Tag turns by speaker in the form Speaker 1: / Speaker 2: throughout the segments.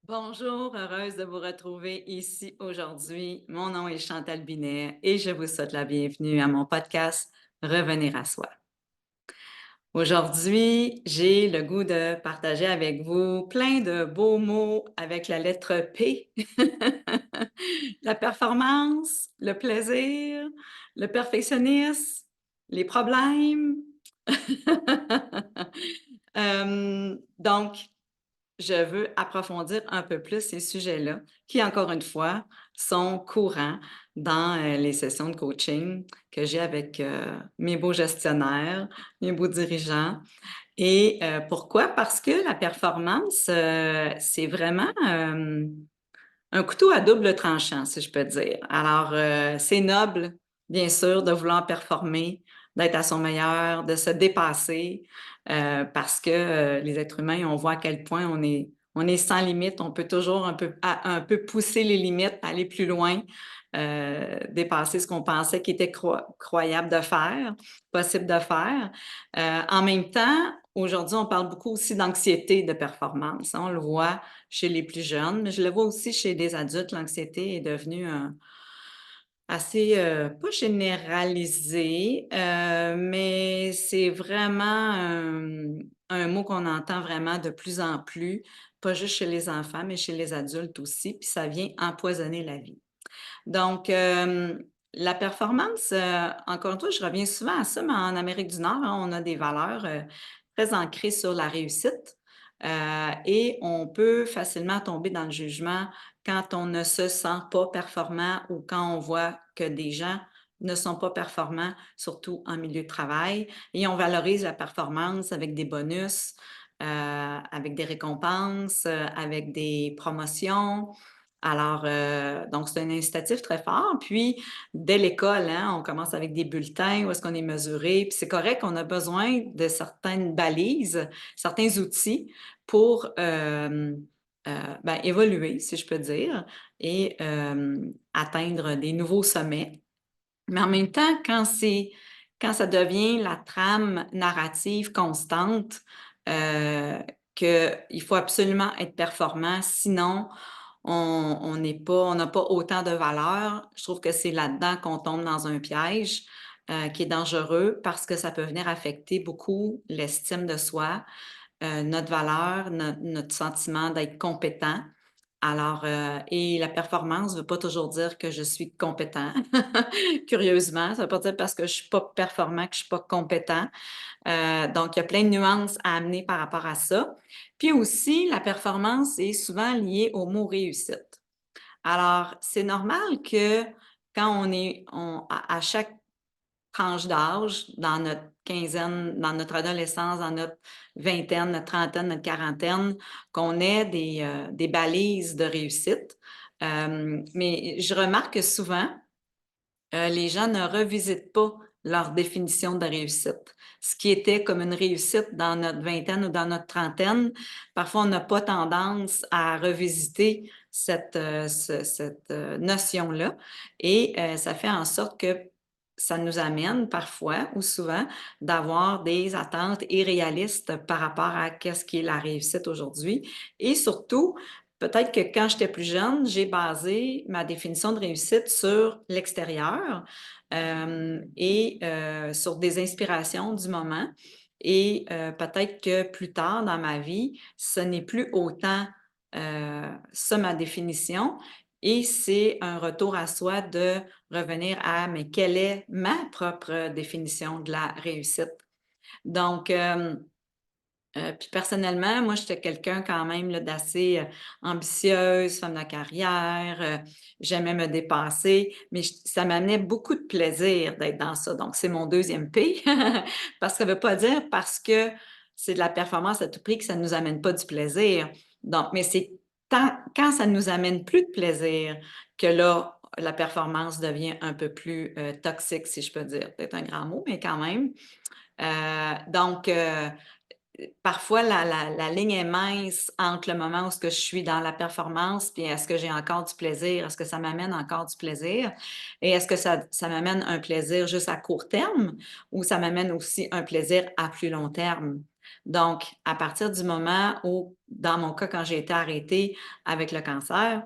Speaker 1: Bonjour, heureuse de vous retrouver ici aujourd'hui. Mon nom est Chantal Binet et je vous souhaite la bienvenue à mon podcast Revenir à soi. Aujourd'hui, j'ai le goût de partager avec vous plein de beaux mots avec la lettre P. La performance, le plaisir, le perfectionnisme, les problèmes. Donc, je veux approfondir un peu plus ces sujets-là, qui, encore une fois, sont courants dans les sessions de coaching que j'ai avec mes beaux gestionnaires, mes beaux dirigeants. Et pourquoi? Parce que la performance, c'est vraiment un couteau à double tranchant, si je peux dire. Alors, c'est noble, bien sûr, de vouloir performer, d'être à son meilleur, de se dépasser, parce que les êtres humains, on voit à quel point on est sans limite. On peut toujours un peu pousser les limites, aller plus loin, dépasser ce qu'on pensait qui était croyable de faire, possible de faire. En même temps, aujourd'hui, on parle beaucoup aussi d'anxiété de performance, hein. On le voit chez les plus jeunes, mais je le vois aussi chez des adultes. L'anxiété est devenue assez, pas généralisée, mais c'est vraiment un mot qu'on entend vraiment de plus en plus, pas juste chez les enfants, mais chez les adultes aussi, puis ça vient empoisonner la vie. Donc, la performance, encore une fois, je reviens souvent à ça, mais en Amérique du Nord, hein, on a des valeurs, très ancrées sur la réussite, et on peut facilement tomber dans le jugement quand on ne se sent pas performant ou quand on voit que des gens ne sont pas performants, surtout en milieu de travail, et on valorise la performance avec des bonus, avec des récompenses, avec des promotions. Alors, donc c'est un incitatif très fort. Puis, dès l'école, hein, on commence avec des bulletins où est-ce qu'on est mesuré. Puis c'est correct, on a besoin de certaines balises, certains outils pour ben, évoluer, si je peux dire, et atteindre des nouveaux sommets. Mais en même temps, quand ça devient la trame narrative constante, qu'il faut absolument être performant, sinon on n'a pas autant de valeur. Je trouve que c'est là-dedans qu'on tombe dans un piège, qui est dangereux parce que ça peut venir affecter beaucoup l'estime de soi, notre valeur, notre sentiment d'être compétent. Alors, et la performance ne veut pas toujours dire que je suis compétent. Curieusement, ça veut pas dire parce que je suis pas performant que je suis pas compétent. Donc il y a plein de nuances à amener par rapport à ça. Puis aussi, la performance est souvent liée au mot réussite. Alors, c'est normal que quand à chaque tranche d'âge, dans notre quinzaine, dans notre adolescence, dans notre vingtaine, notre trentaine, notre quarantaine, qu'on ait des balises de réussite. Mais je remarque que souvent, les gens ne revisitent pas leur définition de réussite. Ce qui était comme une réussite dans notre vingtaine ou dans notre trentaine, parfois on n'a pas tendance à revisiter cette notion-là et ça fait en sorte que ça nous amène parfois ou souvent d'avoir des attentes irréalistes par rapport à qu'est-ce qui est la réussite aujourd'hui et surtout peut-être que quand j'étais plus jeune, j'ai basé ma définition de réussite sur l'extérieur, et sur des inspirations du moment et peut-être que plus tard dans ma vie, ce n'est plus autant, ça ma définition et c'est un retour à soi de revenir à: «Mais quelle est ma propre définition de la réussite?» Donc, puis personnellement, moi, j'étais quelqu'un quand même là d'assez, ambitieuse, femme de carrière, j'aimais me dépasser, mais ça m'amenait beaucoup de plaisir d'être dans ça. Donc c'est mon deuxième P, parce que ça veut pas dire parce que c'est de la performance à tout prix que ça ne nous amène pas du plaisir. Donc mais c'est quand ça ne nous amène plus de plaisir que là, la performance devient un peu plus, toxique, si je peux dire. Peut-être un grand mot, mais quand même. Donc parfois, la ligne est mince entre le moment où ce que je suis dans la performance, puis est-ce que j'ai encore du plaisir? Est-ce que ça m'amène encore du plaisir? Et est-ce que ça m'amène un plaisir juste à court terme ou ça m'amène aussi un plaisir à plus long terme? Donc, à partir du moment où, dans mon cas, quand j'ai été arrêtée avec le cancer,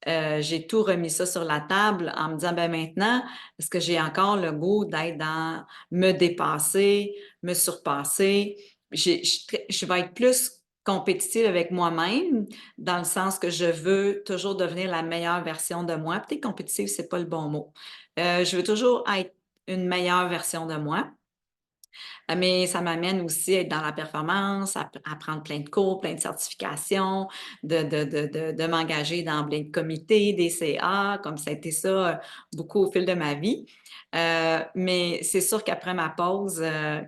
Speaker 1: j'ai tout remis ça sur la table en me disant: «Ben, maintenant, est-ce que j'ai encore le goût d'être dans me dépasser, me surpasser?» Je vais être plus compétitive avec moi-même, dans le sens que je veux toujours devenir la meilleure version de moi. Peut-être compétitive, c'est pas le bon mot. Je veux toujours être une meilleure version de moi. Mais ça m'amène aussi à être dans la performance, à prendre plein de cours, plein de certifications, de m'engager dans plein de comités, des CA, comme ça a été ça, beaucoup au fil de ma vie. Mais c'est sûr qu'après ma pause,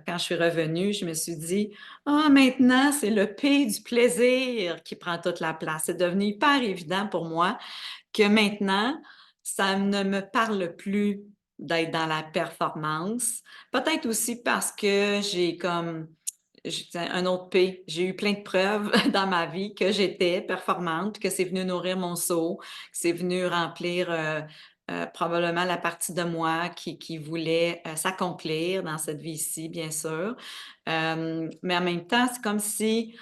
Speaker 1: quand je suis revenue, je me suis dit: «Ah, maintenant, c'est le P du plaisir qui prend toute la place». C'est devenu hyper évident pour moi que maintenant, ça ne me parle plus d'être dans la performance. Peut-être aussi parce que j'ai comme j'ai un autre P. J'ai eu plein de preuves dans ma vie que j'étais performante, que c'est venu nourrir mon seau, que c'est venu remplir, probablement la partie de moi qui voulait, s'accomplir dans cette vie-ci, bien sûr. Mais en même temps, c'est comme si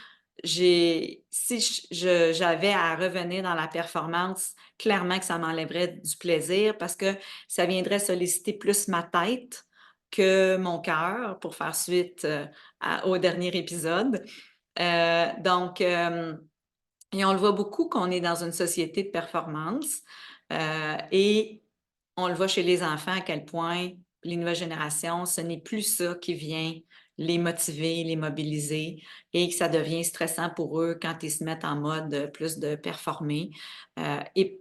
Speaker 1: si j'avais à revenir dans la performance, clairement que ça m'enlèverait du plaisir parce que ça viendrait solliciter plus ma tête que mon cœur, pour faire suite, au dernier épisode. Donc, et on le voit beaucoup qu'on est dans une société de performance, et on le voit chez les enfants à quel point les nouvelles générations, ce n'est plus ça qui vient les motiver, les mobiliser et que ça devient stressant pour eux quand ils se mettent en mode, plus de performer, et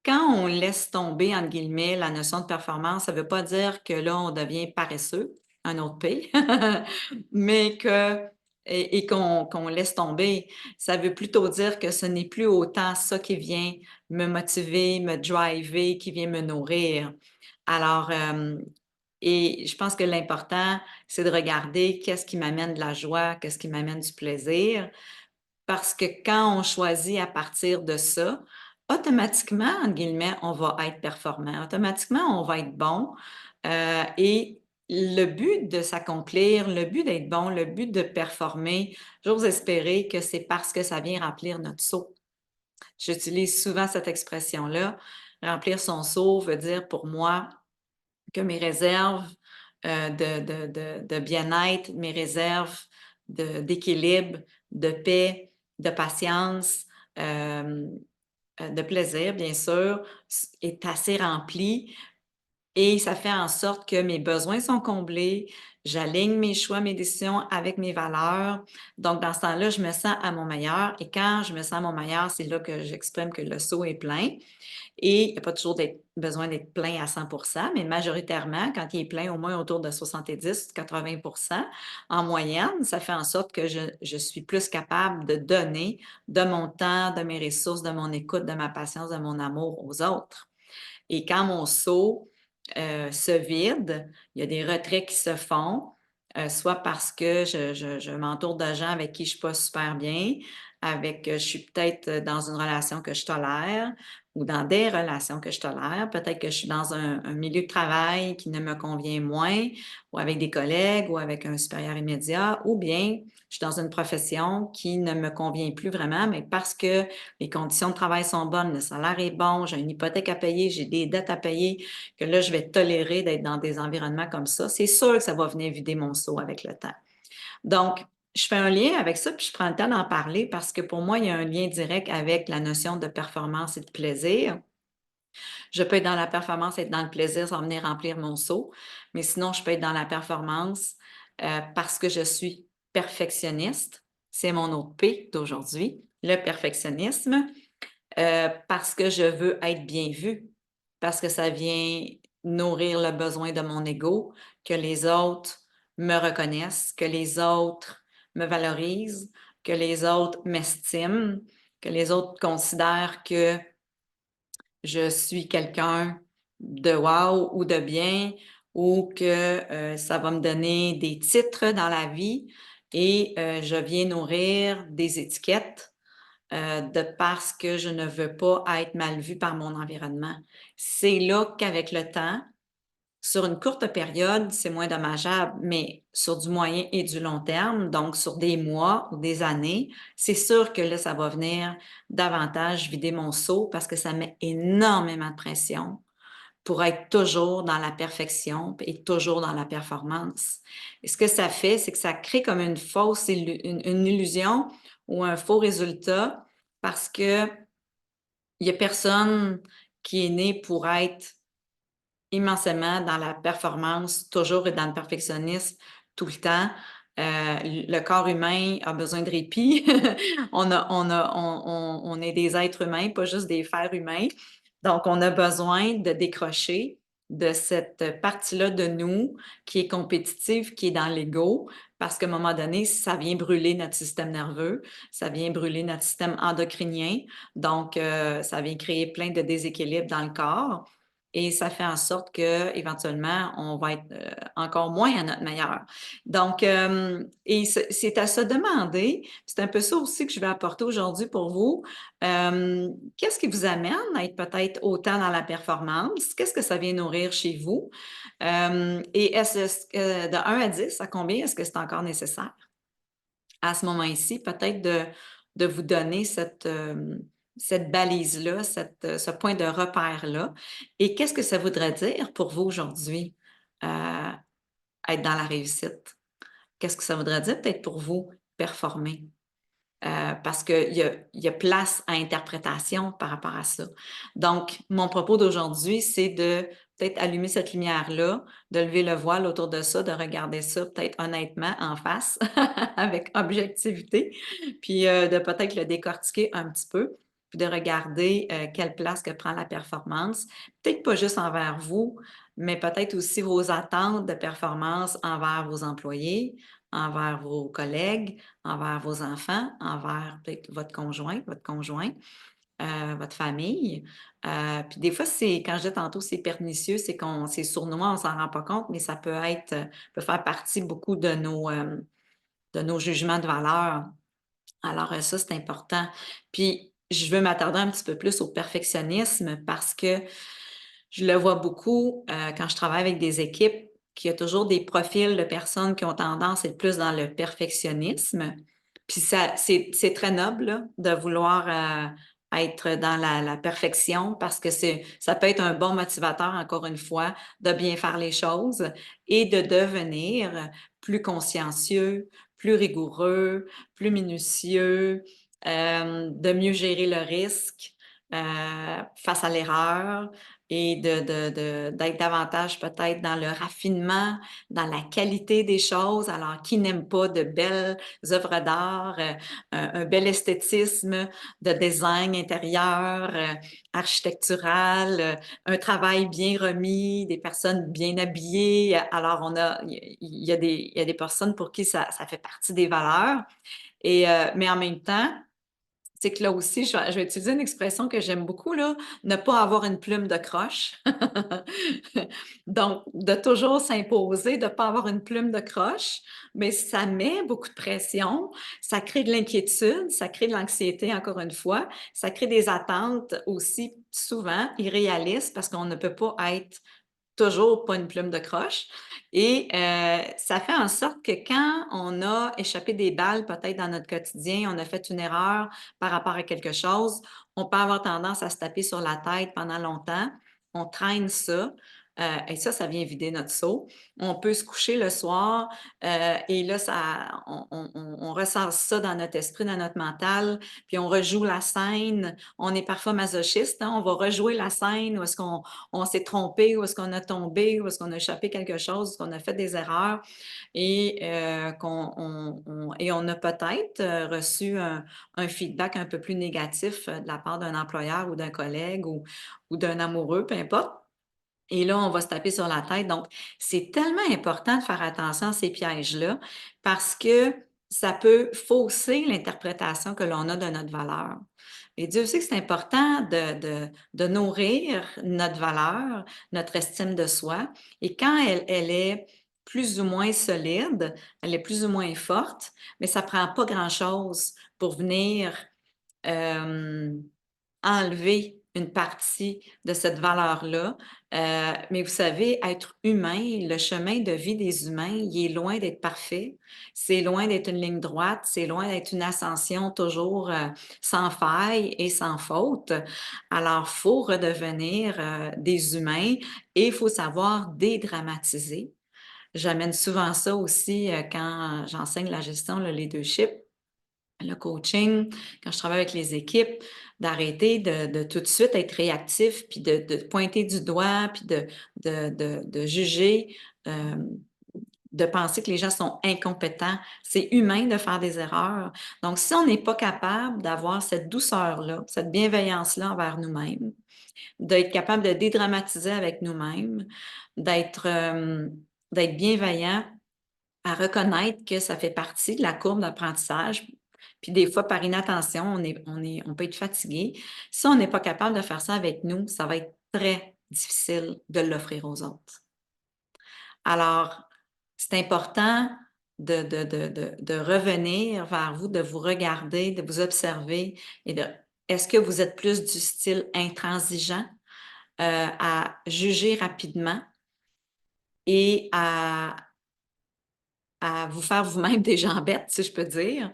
Speaker 1: quand on laisse tomber, entre guillemets, la notion de performance, ça veut pas dire que là, on devient paresseux, un autre P, mais que et qu'on laisse tomber. Ça veut plutôt dire que ce n'est plus autant ça qui vient me motiver, me driver, qui vient me nourrir. Alors, et je pense que l'important, c'est de regarder qu'est-ce qui m'amène de la joie, qu'est-ce qui m'amène du plaisir, parce que quand on choisit à partir de ça, automatiquement, entre guillemets, on va être performant. Automatiquement, on va être bon, et le but de s'accomplir, le but d'être bon, le but de performer, j'ose espérer que c'est parce que ça vient remplir notre seau. J'utilise souvent cette expression-là. Remplir son seau veut dire pour moi que mes réserves, de bien-être, mes réserves d'équilibre, de paix, de patience, hem, de plaisir, bien sûr, est assez rempli et ça fait en sorte que mes besoins sont comblés, j'aligne mes choix, mes décisions avec mes valeurs. Donc dans ce temps-là, je me sens à mon meilleur et quand je me sens à mon meilleur, c'est là que j'exprime que le seau est plein. Et il n'y a pas toujours besoin d'être plein à 100, mais majoritairement, quand il est plein au moins autour de 70-80 en moyenne, ça fait en sorte que je suis plus capable de donner de mon temps, de mes ressources, de mon écoute, de ma patience, de mon amour aux autres. Et quand mon seau, se vide, il y a des retraits qui se font, soit parce que je m'entoure de gens avec qui je suis pas super bien, je suis peut-être, dans une relation que je tolère ou dans des relations que je tolère. Peut-être que je suis dans un milieu de travail qui ne me convient moins ou avec des collègues ou avec un supérieur immédiat ou bien je suis dans une profession qui ne me convient plus vraiment, mais parce que les conditions de travail sont bonnes, le salaire est bon, j'ai une hypothèque à payer, j'ai des dettes à payer, que là, je vais tolérer d'être dans des environnements comme ça. C'est sûr que ça va venir vider mon seau avec le temps. Donc, je fais un lien avec ça, puis je prends le temps d'en parler parce que pour moi, il y a un lien direct avec la notion de performance et de plaisir. Je peux être dans la performance, être dans le plaisir, ça va venir remplir mon seau, mais sinon, je peux être dans la performance parce que je suis perfectionniste. C'est mon autre P d'aujourd'hui, le perfectionnisme. Parce que je veux être bien vue, parce que ça vient nourrir le besoin de mon ego, que les autres me reconnaissent, que les autres me valorisent, que les autres m'estiment, que les autres considèrent que je suis quelqu'un de wow ou de bien ou que, ça va me donner des titres dans la vie et je viens nourrir des étiquettes de parce que je ne veux pas être mal vue par mon environnement. C'est là qu'avec le temps, Sur une courte période, c'est moins dommageable, mais sur du moyen et du long terme, donc sur des mois ou des années, c'est sûr que là, ça va venir davantage vider mon seau parce que ça met énormément de pression pour être toujours dans la perfection et toujours dans la performance. Et ce que ça fait, c'est que ça crée comme une fausse une illusion ou un faux résultat parce que il y a personne qui est né pour être immensément dans la performance, toujours et dans le perfectionnisme tout le temps. Le corps humain a besoin de répit. On est des êtres humains, pas juste des fers humains. Donc, on a besoin de décrocher de cette partie-là de nous qui est compétitive, qui est dans l'ego, parce qu'à un moment donné, ça vient brûler notre système nerveux, ça vient brûler notre système endocrinien. Donc, ça vient créer plein de déséquilibres dans le corps. Et ça fait en sorte que éventuellement, on va être encore moins à notre meilleur. Donc, et c'est à se demander, c'est un peu ça aussi que je vais apporter aujourd'hui pour vous. Qu'est-ce qui vous amène à être peut-être autant dans la performance? Qu'est-ce que ça vient nourrir chez vous? Et est-ce que de 1 à 10, à combien est-ce que c'est encore nécessaire? À ce moment-ci, peut-être de vous donner cette balise-là, ce point de repère-là. Et qu'est-ce que ça voudrait dire pour vous aujourd'hui, être dans la réussite? Qu'est-ce que ça voudrait dire peut-être pour vous, performer? Parce qu'il y a place à interprétation par rapport à ça. Donc, mon propos d'aujourd'hui, c'est de peut-être allumer cette lumière-là, de lever le voile autour de ça, de regarder ça peut-être honnêtement en face, avec objectivité, puis de peut-être le décortiquer un petit peu, puis de regarder quelle place que prend la performance. Peut-être pas juste envers vous, mais peut-être aussi vos attentes de performance envers vos employés, envers vos collègues, envers vos enfants, envers peut-être votre conjoint, votre famille. Puis des fois, c'est quand je dis tantôt c'est pernicieux, c'est sournois, on s'en rend pas compte, mais ça peut être peut faire partie beaucoup de nos jugements de valeur. Alors ça, c'est important. Puis je veux m'attarder un petit peu plus au perfectionnisme parce que je le vois beaucoup, quand je travaille avec des équipes, qu'il y a toujours des profils de personnes qui ont tendance à être plus dans le perfectionnisme. Puis ça c'est très noble, là, de vouloir, être dans la perfection parce que ça peut être un bon motivateur, encore une fois, de bien faire les choses et de devenir plus consciencieux, plus rigoureux, plus minutieux, de mieux gérer le risque, face à l'erreur et d'être davantage peut-être dans le raffinement, dans la qualité des choses. Alors, qui n'aime pas de belles œuvres d'art, un bel esthétisme de design intérieur, architectural, un travail bien remis, des personnes bien habillées. Alors, il y a des personnes pour qui ça fait partie des valeurs. Et, mais en même temps, c'est que là aussi, je vais utiliser une expression que j'aime beaucoup, là, ne pas avoir une plume de croche. Donc, de toujours s'imposer, de ne pas avoir une plume de croche, mais ça met beaucoup de pression, ça crée de l'inquiétude, ça crée de l'anxiété, encore une fois, ça crée des attentes aussi souvent irréalistes parce qu'on ne peut pas être toujours pas une plume de croche et ça fait en sorte que quand on a échappé des balles peut-être dans notre quotidien, on a fait une erreur par rapport à quelque chose, on peut avoir tendance à se taper sur la tête pendant longtemps. On traîne ça, et ça vient vider notre seau. On peut se coucher le soir, et là on ressent ça dans notre esprit, dans notre mental, puis on rejoue la scène. On est parfois masochiste, hein, on va rejouer la scène où est-ce qu'on s'est trompé, où est-ce qu'on a tombé, où est-ce qu'on a échappé quelque chose, qu'on a fait des erreurs et on a peut-être reçu un feedback un peu plus négatif de la part d'un employeur ou d'un collègue ou d'un amoureux, peu importe. Et là, on va se taper sur la tête. Donc, c'est tellement important de faire attention à ces pièges-là parce que ça peut fausser l'interprétation que l'on a de notre valeur. Et Dieu sait que c'est important de nourrir notre valeur, notre estime de soi. Et quand elle est plus ou moins solide, elle est plus ou moins forte, mais ça prend pas grand-chose pour venir euh, enlever une partie de cette valeur-là. Mais vous savez, être humain, le chemin de vie des humains, il est loin d'être parfait. C'est loin d'être une ligne droite, c'est loin d'être une ascension toujours sans faille et sans faute. Alors, il faut redevenir des humains et il faut savoir dédramatiser. J'amène souvent ça aussi quand j'enseigne la gestion, le leadership, le coaching, quand je travaille avec les équipes, d'arrêter de tout de suite être réactif, puis de pointer du doigt, puis de juger, de penser que les gens sont incompétents. C'est humain de faire des erreurs. Donc, si on n'est pas capable d'avoir cette douceur-là, cette bienveillance-là envers nous-mêmes, d'être capable de dédramatiser avec nous-mêmes, d'être bienveillant, à reconnaître que ça fait partie de la courbe d'apprentissage. Puis des fois, par inattention, on peut être fatigué. Si on n'est pas capable de faire ça avec nous, ça va être très difficile de l'offrir aux autres. Alors, c'est important de revenir vers vous, de vous regarder, de vous observer et est-ce que vous êtes plus du style intransigeant, à juger rapidement et à vous faire vous-même des jambettes, si je peux dire,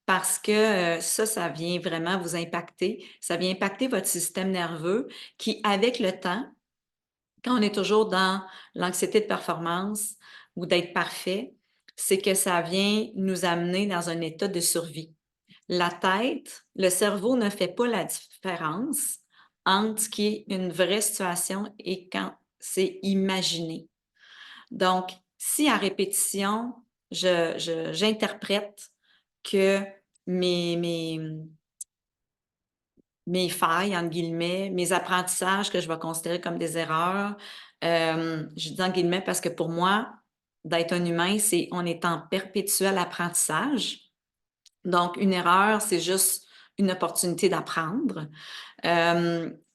Speaker 1: parce que ça vient vraiment vous impacter. Ça vient impacter votre système nerveux qui, avec le temps, quand on est toujours dans l'anxiété de performance ou d'être parfait, c'est que ça vient nous amener dans un état de survie. La tête, le cerveau ne fait pas la différence entre ce qui est une vraie situation et quand c'est imaginé. Donc, si à répétition, j'interprète que mes, mes, mes failles, entre guillemets, mes apprentissages que je vais considérer comme des erreurs, je dis en guillemets parce que pour moi, d'être un humain, c'est on est en perpétuel apprentissage. Donc, une erreur, c'est juste une opportunité d'apprendre.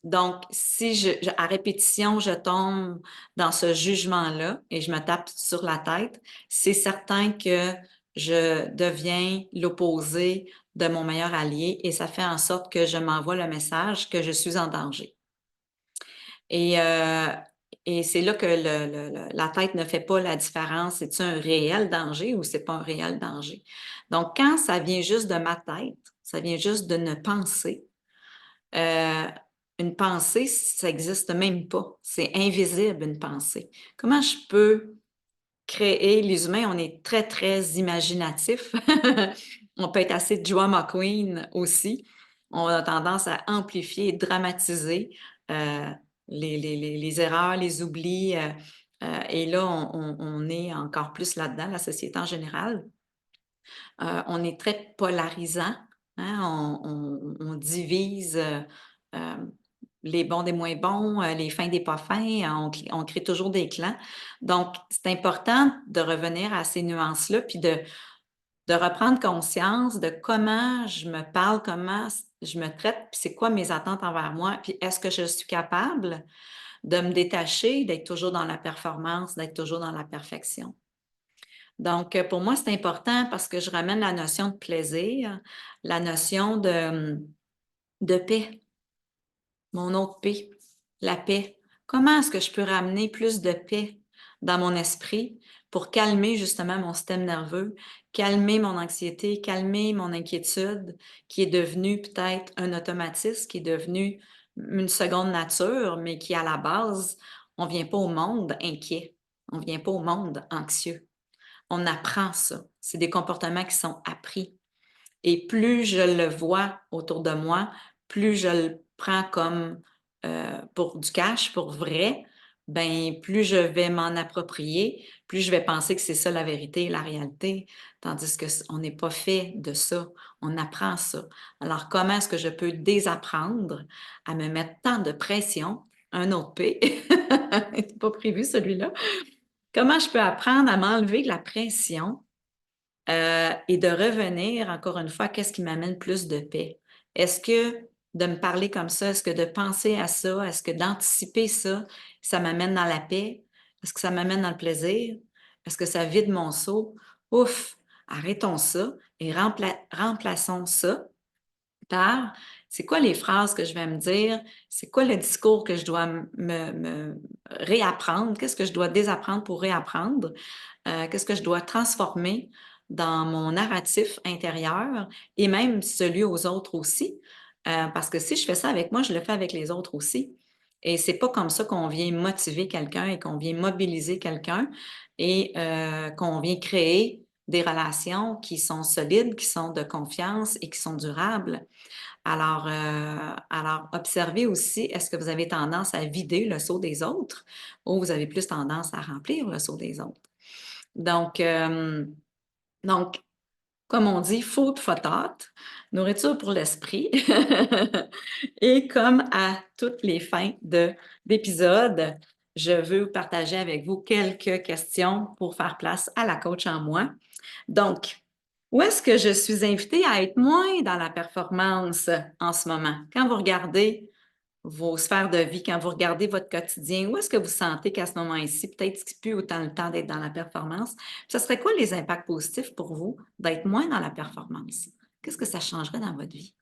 Speaker 1: Donc, si à répétition, je tombe dans ce jugement-là et je me tape sur la tête, c'est certain que je deviens l'opposé de mon meilleur allié et ça fait en sorte que je m'envoie le message que je suis en danger. Et, euh, et c'est là que la tête ne fait pas la différence. C'est-tu un réel danger ou c'est pas un réel danger? Donc, quand ça vient juste de ma tête, ça vient juste d'une pensée, euh, une pensée, ça n'existe même pas. C'est invisible, une pensée. Comment je peux créer, les humains, on est très, très imaginatifs. On peut être assez Joe McQueen aussi. On a tendance à amplifier et dramatiser euh, les erreurs, les oublis. Et là, on est encore plus là-dedans, la société en général. On est très polarisant. Hein? On divise euh, les bons des moins bons, les fins des pas fins. On crée toujours des clans. Donc, c'est important de revenir à ces nuances-là, puis de reprendre conscience de comment je me parle, comment je me traite, puis c'est quoi mes attentes envers moi, puis est-ce que je suis capable de me détacher, d'être toujours dans la performance, d'être toujours dans la perfection. Donc, pour moi, c'est important parce que je ramène la notion de plaisir, la notion de paix, mon autre paix, la paix. Comment est-ce que je peux ramener plus de paix dans mon esprit pour calmer justement mon système nerveux, calmer mon anxiété, calmer mon inquiétude qui est devenue peut-être un automatisme, qui est devenu une seconde nature, mais qui à la base, on ne vient pas au monde inquiet, on ne vient pas au monde anxieux. On apprend ça. C'est des comportements qui sont appris. Et plus je le vois autour de moi, plus je le prends comme pour du cash, pour vrai, ben plus je vais m'en approprier, plus je vais penser que c'est ça la vérité, la réalité, tandis que on n'est pas fait de ça, on apprend ça. Alors comment est-ce que je peux désapprendre à me mettre tant de pression, un autre P, c'est pas prévu celui-là. Comment je peux apprendre à m'enlever de la pression et de revenir, encore une fois, qu'est-ce qui m'amène plus de paix? Est-ce que de me parler comme ça, est-ce que de penser à ça, est-ce que d'anticiper ça, ça m'amène dans la paix? Est-ce que ça m'amène dans le plaisir? Est-ce que ça vide mon seau? Ouf, arrêtons ça et remplaçons ça par, tu C'est quoi les phrases que je vais me dire? C'est quoi le discours que je dois me réapprendre? Qu'est-ce que je dois désapprendre pour réapprendre? Qu'est-ce que je dois transformer dans mon narratif intérieur et même celui aux autres aussi? Parce que si je fais ça avec moi, je le fais avec les autres aussi. Et c'est pas comme ça qu'on vient motiver quelqu'un et qu'on vient mobiliser quelqu'un et qu'on vient créer des relations qui sont solides, qui sont de confiance et qui sont durables. Alors observez aussi, est-ce que vous avez tendance à vider le seau des autres ou vous avez plus tendance à remplir le seau des autres? Donc, donc comme on dit, food for thought, nourriture pour l'esprit. Et comme à toutes les fins d'épisode, je veux partager avec vous quelques questions pour faire place à la coach en moi. Donc, où est-ce que je suis invitée à être moins dans la performance en ce moment? Quand vous regardez vos sphères de vie, quand vous regardez votre quotidien, où est-ce que vous sentez qu'à ce moment-ci, peut-être que c'est plus autant le temps d'être dans la performance? Ce serait quoi les impacts positifs pour vous d'être moins dans la performance? Qu'est-ce que ça changerait dans votre vie?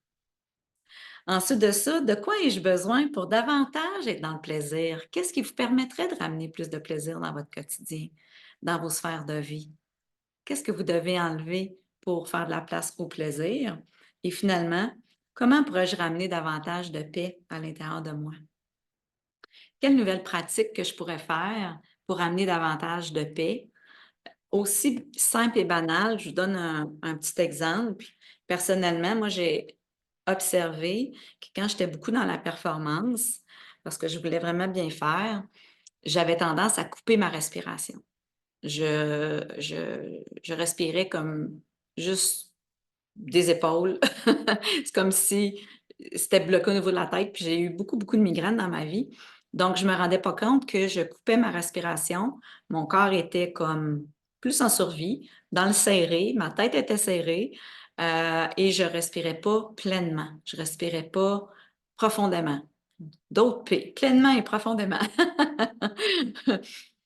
Speaker 1: Ensuite de ça, de quoi ai-je besoin pour davantage être dans le plaisir? Qu'est-ce qui vous permettrait de ramener plus de plaisir dans votre quotidien, dans vos sphères de vie? Qu'est-ce que vous devez enlever pour faire de la place au plaisir? Et finalement, comment pourrais-je ramener davantage de paix à l'intérieur de moi? Quelles nouvelles pratiques que je pourrais faire pour amener davantage de paix? Aussi simple et banal, je vous donne un petit exemple. Personnellement, moi, j'ai observé que quand j'étais beaucoup dans la performance, parce que je voulais vraiment bien faire, j'avais tendance à couper ma respiration. Je respirais comme juste des épaules. C'est comme si c'était bloqué au niveau de la tête, puis j'ai eu beaucoup, beaucoup de migraines dans ma vie. Donc, je me rendais pas compte que je coupais ma respiration. Mon corps était comme plus en survie, dans le serré, ma tête était serrée, et je respirais pas pleinement. Je respirais pas profondément. D'autres P, pleinement et profondément.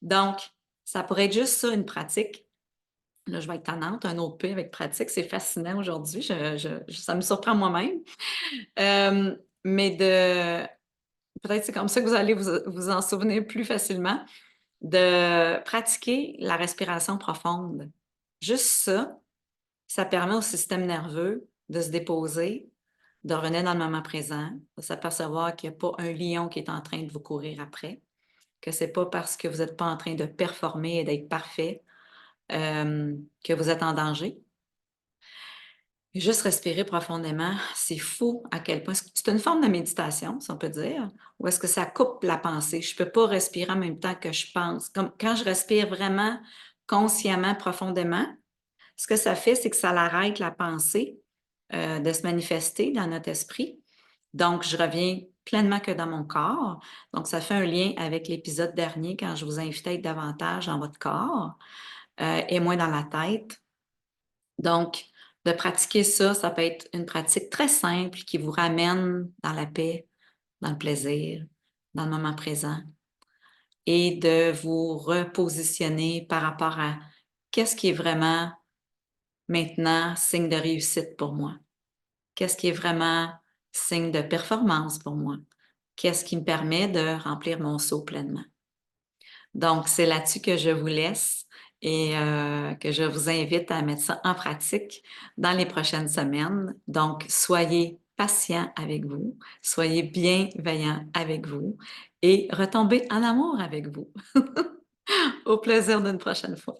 Speaker 1: Donc, ça pourrait être juste ça, une pratique. Là, je vais être tannante, un autre P avec pratique, c'est fascinant aujourd'hui, ça me surprend moi-même. Mais peut-être c'est comme ça que vous allez vous en souvenir plus facilement, de pratiquer la respiration profonde. Juste ça, ça permet au système nerveux de se déposer, de revenir dans le moment présent, de s'apercevoir qu'il n'y a pas un lion qui est en train de vous courir après, que c'est pas parce que vous n'êtes pas en train de performer et d'être parfait, que vous êtes en danger. Juste respirer profondément, c'est fou à quel point c'est une forme de méditation, si on peut dire, ou est-ce que ça coupe la pensée? Je ne peux pas respirer en même temps que je pense. Comme quand je respire vraiment consciemment, profondément, ce que ça fait, c'est que ça arrête la pensée de se manifester dans notre esprit. Donc, je reviens pleinement que dans mon corps. Donc, ça fait un lien avec l'épisode dernier quand je vous invitais à être davantage dans votre corps et moins dans la tête. Donc, de pratiquer ça, ça peut être une pratique très simple qui vous ramène dans la paix, dans le plaisir, dans le moment présent et de vous repositionner par rapport à qu'est-ce qui est vraiment maintenant signe de réussite pour moi? Qu'est-ce qui est vraiment signe de performance pour moi? Qu'est-ce qui me permet de remplir mon seau pleinement? Donc, c'est là-dessus que je vous laisse et que je vous invite à mettre ça en pratique dans les prochaines semaines. Donc, soyez patient avec vous, soyez bienveillant avec vous et retombez en amour avec vous. Au plaisir d'une prochaine fois.